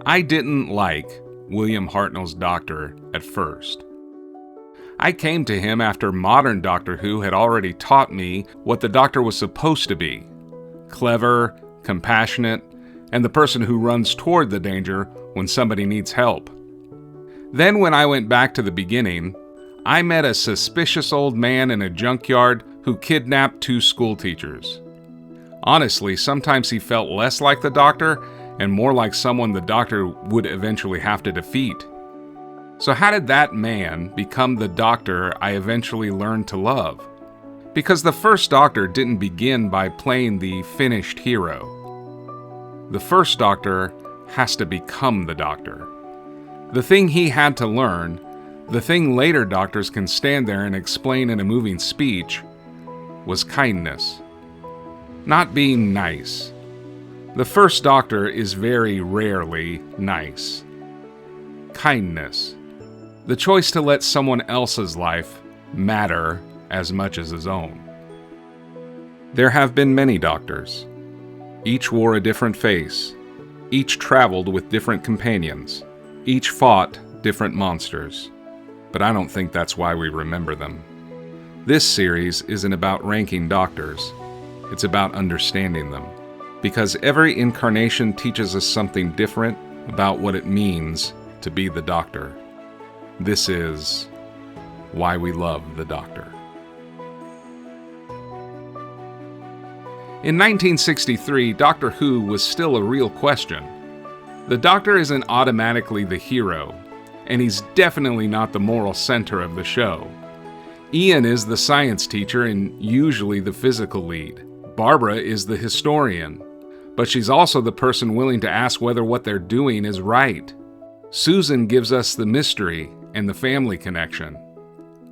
I didn't like William Hartnell's Doctor at first. I came to him after modern Doctor Who had already taught me what the Doctor was supposed to be: clever, compassionate, and the person who runs toward the danger when somebody needs help. Then when I went back to the beginning, I met a suspicious old man in a junkyard who kidnapped 2 schoolteachers. Honestly, sometimes he felt less like the Doctor and more like someone the Doctor would eventually have to defeat. So how did that man become the Doctor I eventually learned to love? Because the first Doctor didn't begin by playing the finished hero. The first Doctor has to become the Doctor. The thing he had to learn, the thing later Doctors can stand there and explain in a moving speech, was kindness. Not being nice. The first Doctor is very rarely nice. Kindness. The choice to let someone else's life matter as much as his own. There have been many Doctors. Each wore a different face. Each traveled with different companions. Each fought different monsters. But I don't think that's why we remember them. This series isn't about ranking Doctors. It's about understanding them. Because every incarnation teaches us something different about what it means to be the Doctor. This is why we love the Doctor. In 1963, Doctor Who was still a real question. The Doctor isn't automatically the hero, and he's definitely not the moral center of the show. Ian is the science teacher and usually the physical lead. Barbara is the historian, but she's also the person willing to ask whether what they're doing is right. Susan gives us the mystery and the family connection.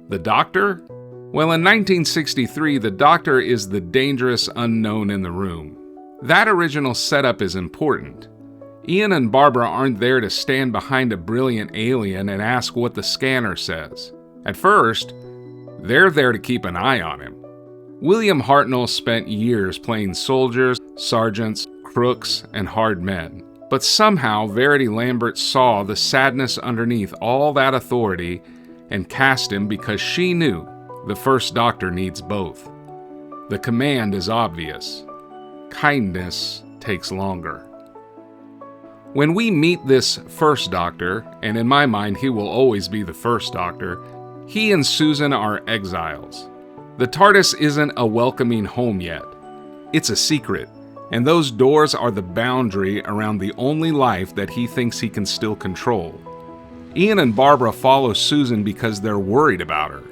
The Doctor? Well, in 1963, the Doctor is the dangerous unknown in the room. That original setup is important. Ian and Barbara aren't there to stand behind a brilliant alien and ask what the scanner says. At first, they're there to keep an eye on him. William Hartnell spent years playing soldiers, sergeants, crooks, and hard men. But somehow Verity Lambert saw the sadness underneath all that authority and cast him because she knew the first Doctor needs both. The command is obvious. Kindness takes longer. When we meet this first Doctor, and in my mind he will always be the first Doctor, he and Susan are exiles. The Tardis isn't a welcoming home yet. It's a secret, and those doors are the boundary around the only life that he thinks he can still control. Ian and Barbara follow Susan because they're worried about her.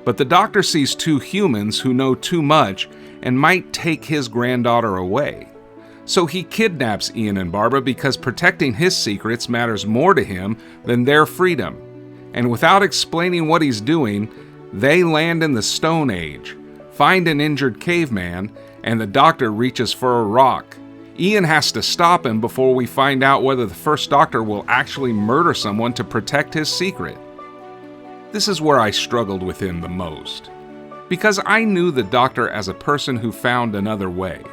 But the Doctor sees 2 humans who know too much and might take his granddaughter away. So he kidnaps Ian and Barbara because protecting his secrets matters more to him than their freedom. And without explaining what he's doing, they land in the Stone Age, find an injured caveman, and the Doctor reaches for a rock. Ian has to stop him before we find out whether the first Doctor will actually murder someone to protect his secret. This is where I struggled with him the most, because I knew the Doctor as a person who found another way.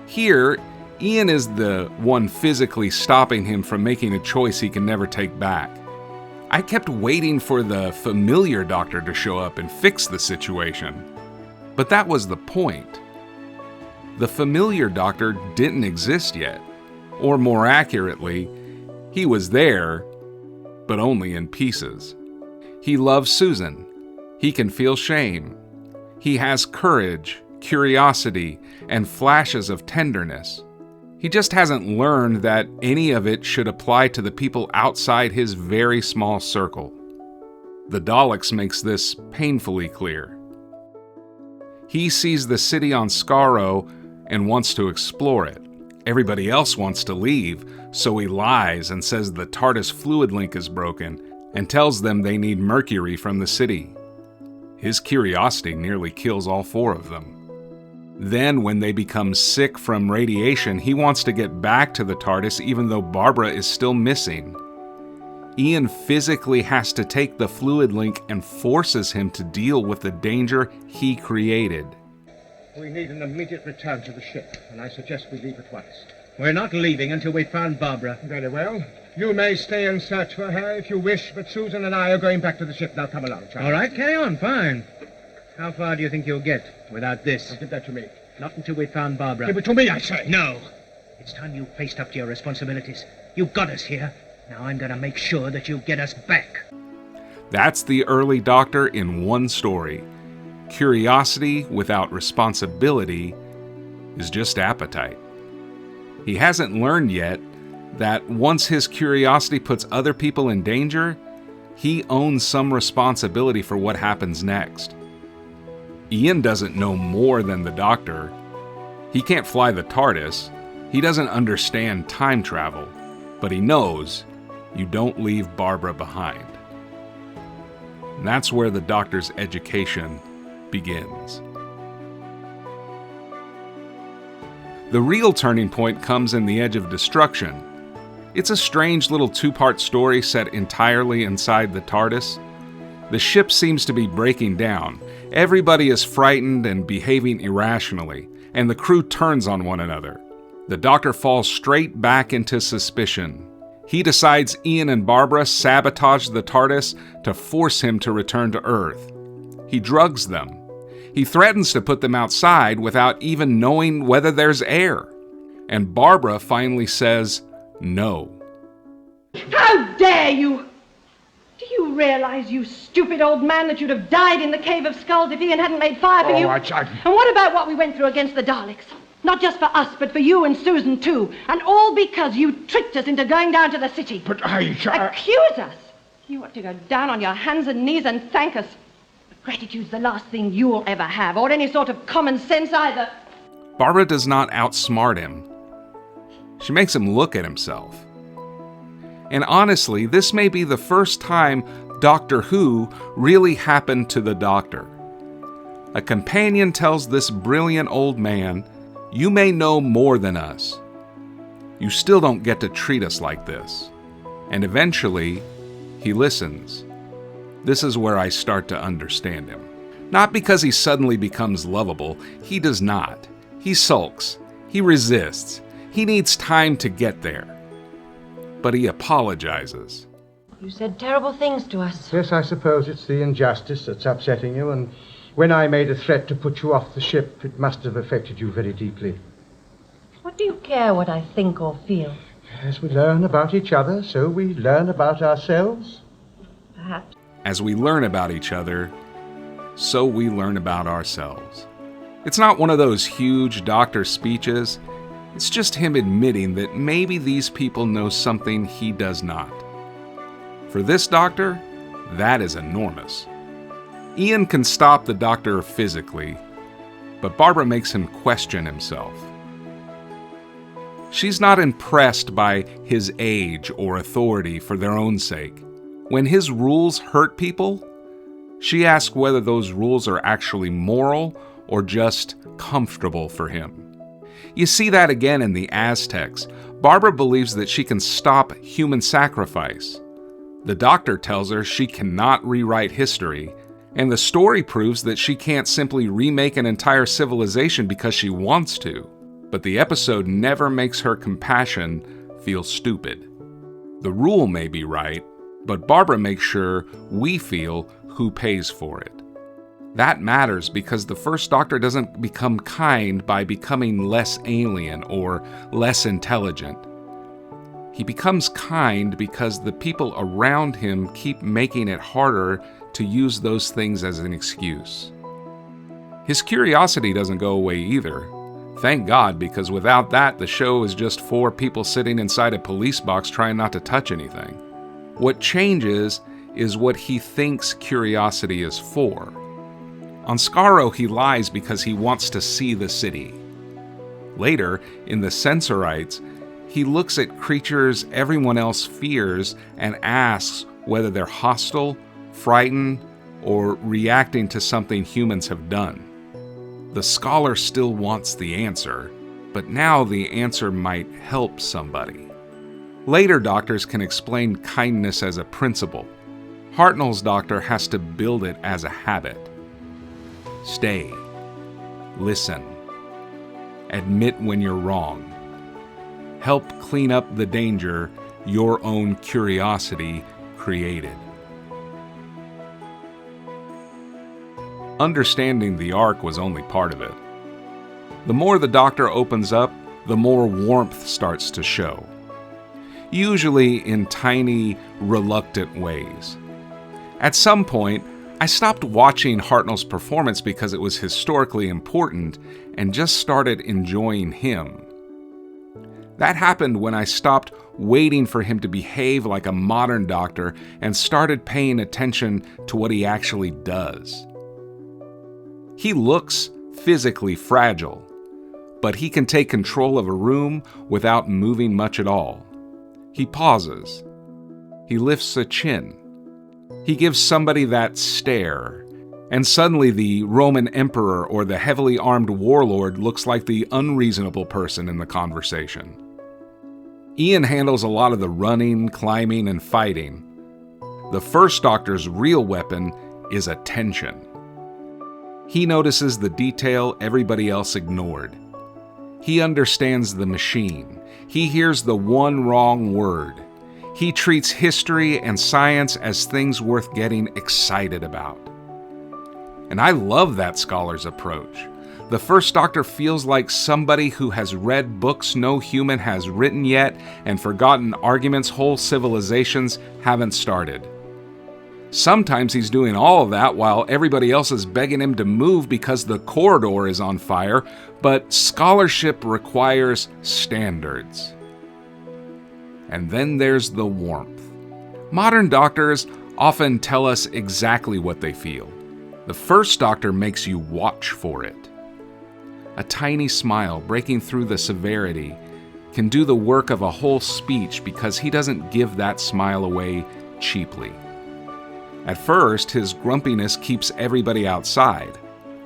Here, Ian is the one physically stopping him from making a choice he can never take back. I kept waiting for the familiar Doctor to show up and fix the situation. But that was the point. The familiar Doctor didn't exist yet. Or more accurately, he was there, but only in pieces. He loves Susan. He can feel shame. He has courage, curiosity, and flashes of tenderness. He just hasn't learned that any of it should apply to the people outside his very small circle. The Daleks makes this painfully clear. He sees the city on Skaro and wants to explore it. Everybody else wants to leave, so he lies and says the Tardis fluid link is broken and tells them they need mercury from the city. His curiosity nearly kills all 4 of them. Then, when they become sick from radiation, he wants to get back to the TARDIS even though Barbara is still missing. Ian physically has to take the fluid link and forces him to deal with the danger he created. We need an immediate return to the ship, and I suggest we leave at once. We're not leaving until we've found Barbara. Very well. You may stay and search for her if you wish, but Susan and I are going back to the ship. Now, come along, Charles. All right, carry on, fine. How far do you think you'll get without this? Give that to me. Not until we've found Barbara. Give it to me, I say. No. It's time you faced up to your responsibilities. You got us here. Now I'm going to make sure that you get us back. That's the early Doctor in one story. Curiosity without responsibility is just appetite. He hasn't learned yet that once his curiosity puts other people in danger, he owns some responsibility for what happens next. Ian doesn't know more than the Doctor. He can't fly the Tardis. He doesn't understand time travel. But he knows you don't leave Barbara behind. And that's where the Doctor's education begins. The real turning point comes in The Edge of Destruction. It's a strange little two-part story set entirely inside the TARDIS. The ship seems to be breaking down. Everybody is frightened and behaving irrationally, and the crew turns on one another. The Doctor falls straight back into suspicion. He decides Ian and Barbara sabotaged the TARDIS to force him to return to Earth. He drugs them. He threatens to put them outside without even knowing whether there's air. And Barbara finally says no. How dare you! Do you realize, you stupid old man, that you'd have died in the Cave of Skulls if Ian hadn't made fire for you? And what about what we went through against the Daleks? Not just for us, but for you and Susan, too. And all because you tricked us into going down to the city. But Accuse us? You ought to go down on your hands and knees and thank us. But gratitude's the last thing you'll ever have, or any sort of common sense either. Barbara does not outsmart him. She makes him look at himself. And honestly, this may be the first time Doctor Who really happened to the Doctor. A companion tells this brilliant old man, "You may know more than us. You still don't get to treat us like this." And eventually, he listens. This is where I start to understand him. Not because he suddenly becomes lovable. He does not. He sulks. He resists. He needs time to get there. But he apologizes. You said terrible things to us. Yes, I suppose it's the injustice that's upsetting you, and when I made a threat to put you off the ship, it must have affected you very deeply. What do you care what I think or feel? As we learn about each other, so we learn about ourselves. Perhaps. As we learn about each other, so we learn about ourselves. It's not one of those huge Doctor speeches. It's just him admitting that maybe these people know something he does not. For this Doctor, that is enormous. Ian can stop the Doctor physically, but Barbara makes him question himself. She's not impressed by his age or authority for their own sake. When his rules hurt people, she asks whether those rules are actually moral or just comfortable for him. You see that again in the Aztecs. Barbara believes that she can stop human sacrifice. The Doctor tells her she cannot rewrite history, and the story proves that she can't simply remake an entire civilization because she wants to. But the episode never makes her compassion feel stupid. The rule may be right, but Barbara makes sure we feel who pays for it. That matters because the first Doctor doesn't become kind by becoming less alien or less intelligent. He becomes kind because the people around him keep making it harder to use those things as an excuse. His curiosity doesn't go away either. Thank God, because without that, the show is just 4 people sitting inside a police box trying not to touch anything. What changes is what he thinks curiosity is for. On Skaro, he lies because he wants to see the city. Later, in the Sensorites, he looks at creatures everyone else fears and asks whether they're hostile, frightened, or reacting to something humans have done. The scholar still wants the answer, but now the answer might help somebody. Later Doctors can explain kindness as a principle. Hartnell's Doctor has to build it as a habit. Stay. Listen. Admit when you're wrong. help clean up the danger your own curiosity created. Understanding the arc was only part of it. The more the Doctor opens up, the more warmth starts to show. Usually in tiny, reluctant ways. At some point, I stopped watching Hartnell's performance because it was historically important and just started enjoying him. That happened when I stopped waiting for him to behave like a modern Doctor and started paying attention to what he actually does. He looks physically fragile, but he can take control of a room without moving much at all. He pauses. He lifts a chin. He gives somebody that stare, and suddenly the Roman emperor or the heavily armed warlord looks like the unreasonable person in the conversation. Ian handles a lot of the running, climbing, and fighting. The First Doctor's real weapon is attention. He notices the detail everybody else ignored. He understands the machine. He hears the one wrong word. He treats history and science as things worth getting excited about. And I love that scholar's approach. The First Doctor feels like somebody who has read books no human has written yet and forgotten arguments whole civilizations haven't started. Sometimes he's doing all of that while everybody else is begging him to move because the corridor is on fire, but scholarship requires standards. And then there's the warmth. Modern doctors often tell us exactly what they feel. The First Doctor makes you watch for it. A tiny smile breaking through the severity can do the work of a whole speech because he doesn't give that smile away cheaply. At first, his grumpiness keeps everybody outside.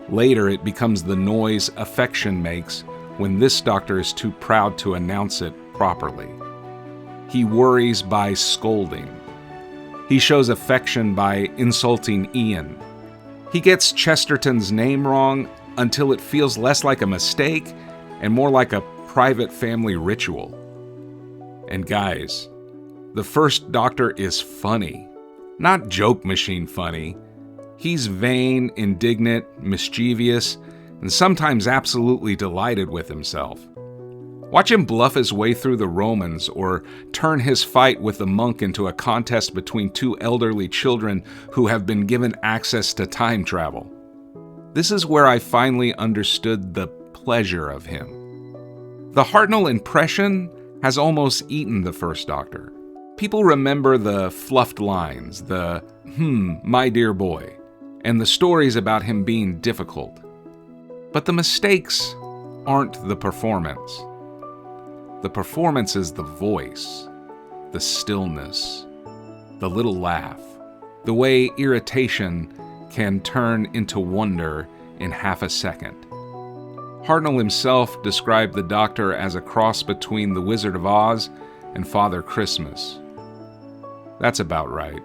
Later, it becomes the noise affection makes when this Doctor is too proud to announce it properly. He worries by scolding. He shows affection by insulting Ian. He gets Chesterton's name wrong until it feels less like a mistake and more like a private family ritual. And guys, the First Doctor is funny. Not joke machine funny. He's vain, indignant, mischievous, and sometimes absolutely delighted with himself. Watch him bluff his way through the Romans or turn his fight with the monk into a contest between two elderly children who have been given access to time travel. This is where I finally understood the pleasure of him. The Hartnell impression has almost eaten the First Doctor. People remember the fluffed lines, the my dear boy, and the stories about him being difficult. But the mistakes aren't the performance. The performance is the voice, the stillness, the little laugh, the way irritation can turn into wonder in half a second. Hartnell himself described the Doctor as a cross between the Wizard of Oz and Father Christmas. That's about right.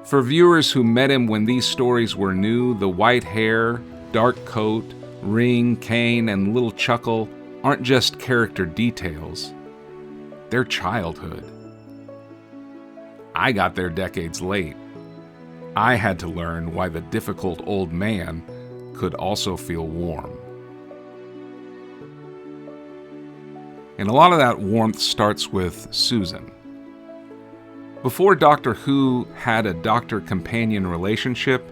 For viewers who met him when these stories were new, the white hair, dark coat, ring, cane, and little chuckle aren't just character details. They're childhood. I got there decades late. I had to learn why the difficult old man could also feel warm. And a lot of that warmth starts with Susan. Before Doctor Who had a doctor-companion relationship,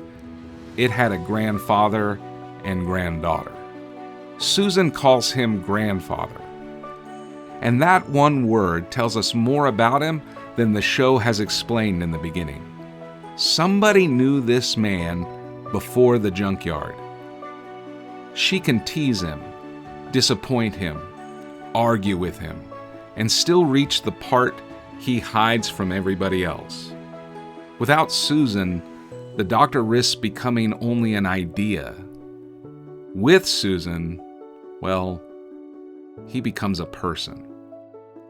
it had a grandfather and granddaughter. Susan calls him grandfather. And that one word tells us more about him than the show has explained in the beginning. Somebody knew this man before the junkyard. She can tease him, disappoint him, argue with him, and still reach the part he hides from everybody else. Without Susan, the Doctor risks becoming only an idea. With Susan, well, he becomes a person.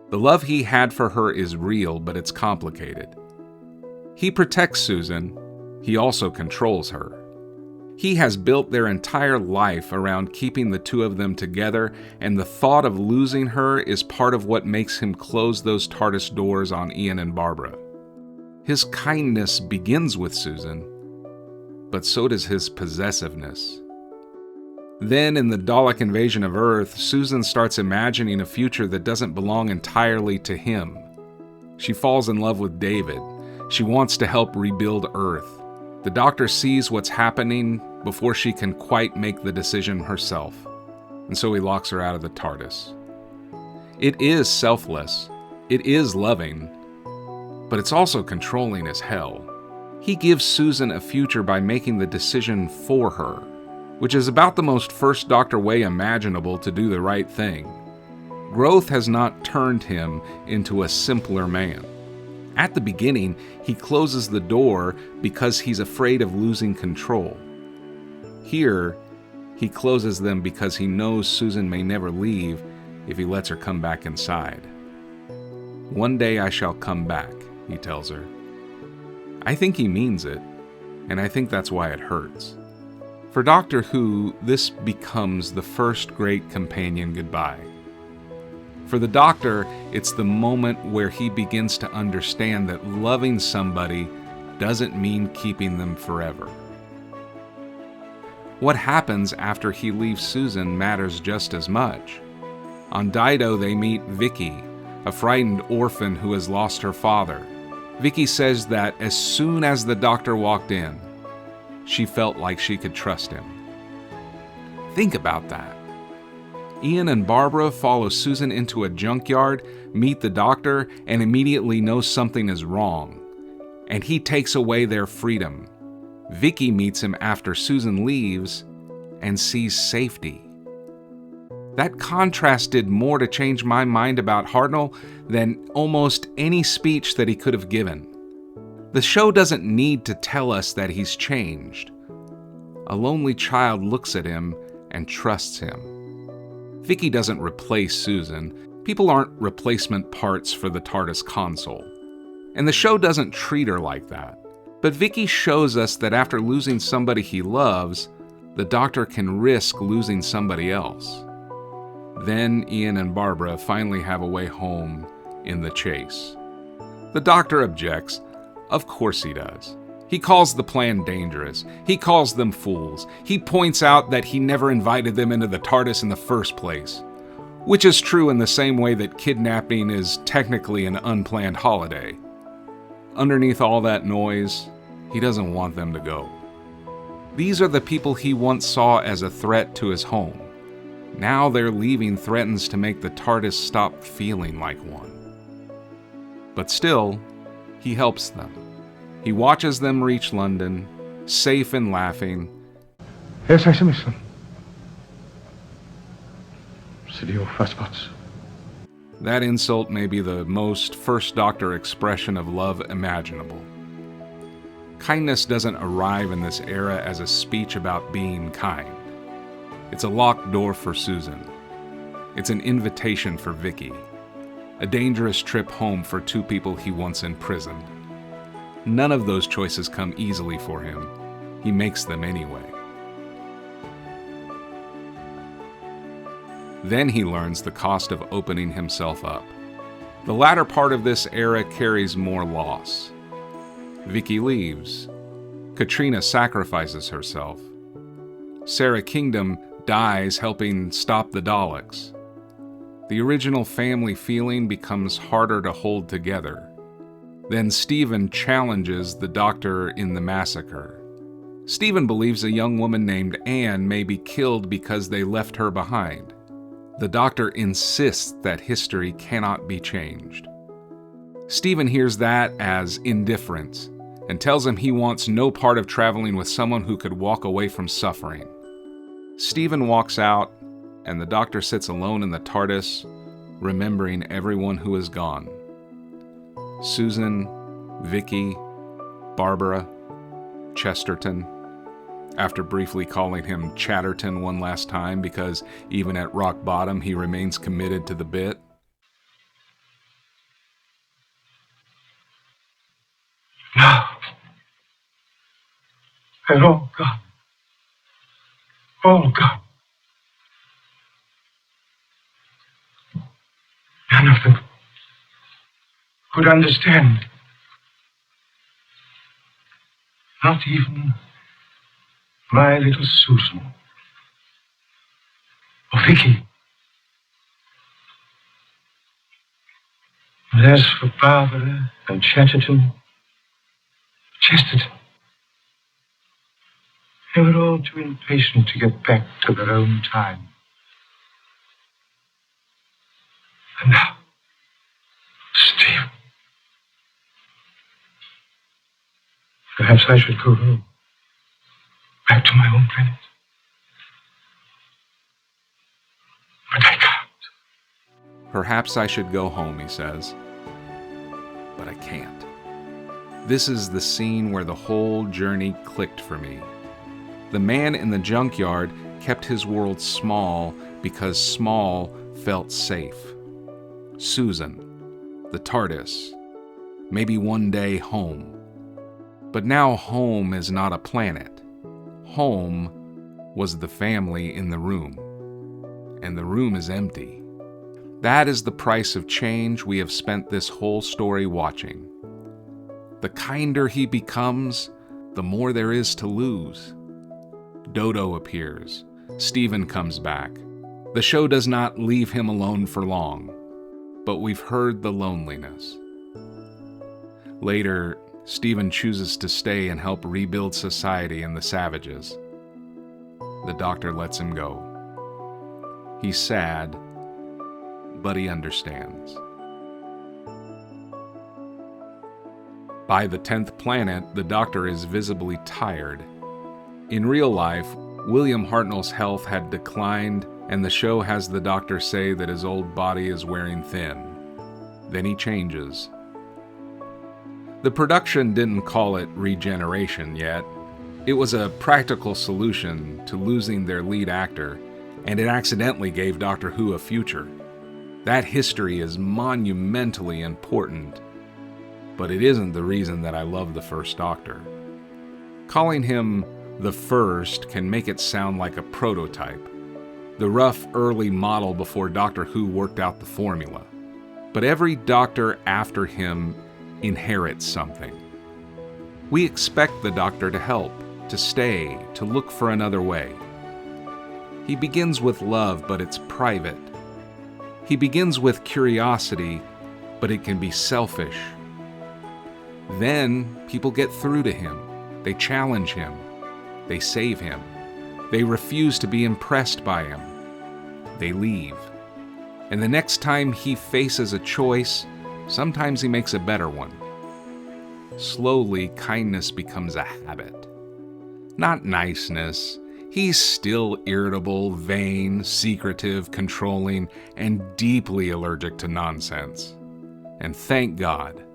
The love he had for her is real, but it's complicated. He protects Susan. He also controls her. He has built their entire life around keeping the two of them together, and the thought of losing her is part of what makes him close those TARDIS doors on Ian and Barbara. His kindness begins with Susan, but so does his possessiveness. Then, in the Dalek invasion of Earth, Susan starts imagining a future that doesn't belong entirely to him. She falls in love with David. She wants to help rebuild Earth. The Doctor sees what's happening before she can quite make the decision herself, and so he locks her out of the TARDIS. It is selfless, it is loving, but it's also controlling as hell. He gives Susan a future by making the decision for her, which is about the most First Doctor way imaginable to do the right thing. Growth has not turned him into a simpler man. At the beginning, he closes the door because he's afraid of losing control. Here, he closes them because he knows Susan may never leave if he lets her come back inside. "One day I shall come back," he tells her. I think he means it, and I think that's why it hurts. For Doctor Who, this becomes the first great companion goodbye. For the Doctor, it's the moment where he begins to understand that loving somebody doesn't mean keeping them forever. What happens after he leaves Susan matters just as much. On Dido, they meet Vicky, a frightened orphan who has lost her father. Vicky says that as soon as the Doctor walked in, she felt like she could trust him. Think about that. Ian and Barbara follow Susan into a junkyard, meet the Doctor, and immediately know something is wrong. And he takes away their freedom. Vicky meets him after Susan leaves and sees safety. That contrast did more to change my mind about Hartnell than almost any speech that he could have given. The show doesn't need to tell us that he's changed. A lonely child looks at him and trusts him. Vicky doesn't replace Susan. People aren't replacement parts for the TARDIS console. And the show doesn't treat her like that. But Vicky shows us that after losing somebody he loves, the Doctor can risk losing somebody else. Then Ian and Barbara finally have a way home in the chase. The Doctor objects. Of course he does. He calls the plan dangerous. He calls them fools. He points out that he never invited them into the TARDIS in the first place, which is true in the same way that kidnapping is technically an unplanned holiday. Underneath all that noise, he doesn't want them to go. These are the people he once saw as a threat to his home. Now their leaving threatens to make the TARDIS stop feeling like one. But still, he helps them. He watches them reach London, safe and laughing. Yes, I see, Miss Son. City of Fastbots. That insult may be the most First Doctor expression of love imaginable. Kindness doesn't arrive in this era as a speech about being kind. It's a locked door for Susan. It's an invitation for Vicky. A dangerous trip home for two people he once imprisoned. None of those choices come easily for him. He makes them anyway. Then he learns the cost of opening himself up. The latter part of this era carries more loss. Vicky leaves. Katrina sacrifices herself. Sarah Kingdom dies helping stop the Daleks. The original family feeling becomes harder to hold together. Then Stephen challenges the Doctor in the massacre. Stephen believes a young woman named Anne may be killed because they left her behind. The Doctor insists that history cannot be changed. Stephen hears that as indifference and tells him he wants no part of traveling with someone who could walk away from suffering. Stephen walks out, and the Doctor sits alone in the TARDIS, remembering everyone who is gone. Susan, Vicky, Barbara, Chesterton, after briefly calling him Chatterton one last time because even at rock bottom he remains committed to the bit. No. They're all gone. Oh, God. None of them could understand. Not even my little Susan. Or Vicky. And as for Barbara and Chesterton, they were all too impatient to get back to their own time. And now, Steve. Perhaps I should go home. Back to my own planet. But I can't. Perhaps I should go home, he says. But I can't. This is the scene where the whole journey clicked for me. The man in the junkyard kept his world small because small felt safe. Susan, the Tardis, maybe one day home. But now home is not a planet. Home was the family in the room. And the room is empty. That is the price of change we have spent this whole story watching. The kinder he becomes, the more there is to lose. Dodo appears. Stephen comes back. The show does not leave him alone for long, but we've heard the loneliness. Later, Stephen chooses to stay and help rebuild society and the savages. The doctor lets him go. He's sad, but he understands. By the 10th planet, the doctor is visibly tired. In real life, William Hartnell's health had declined, and the show has the doctor say that his old body is wearing thin. Then he changes. The production didn't call it regeneration yet. It was a practical solution to losing their lead actor, and it accidentally gave Doctor Who a future. That history is monumentally important, but it isn't the reason that I love the first Doctor. Calling him the first can make it sound like a prototype, the rough early model before Doctor Who worked out the formula. But every Doctor after him inherits something. We expect the Doctor to help, to stay, to look for another way. He begins with love, but it's private. He begins with curiosity, but it can be selfish. Then people get through to him. They challenge him. They save him. They refuse to be impressed by him. They leave. And the next time he faces a choice, sometimes he makes a better one. Slowly, kindness becomes a habit. Not niceness. He's still irritable, vain, secretive, controlling, and deeply allergic to nonsense. And thank God.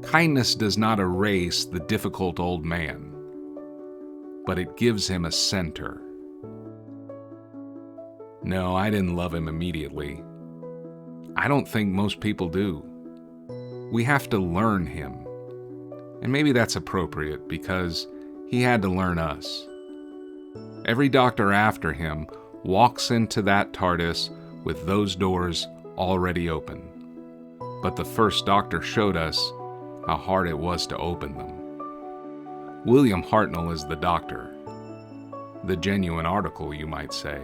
Kindness does not erase the difficult old man, but it gives him a center. No, I didn't love him immediately. I don't think most people do. We have to learn him. And maybe that's appropriate because he had to learn us. Every Doctor after him walks into that TARDIS with those doors already open. But the first Doctor showed us how hard it was to open them. William Hartnell is the Doctor. The genuine article, you might say.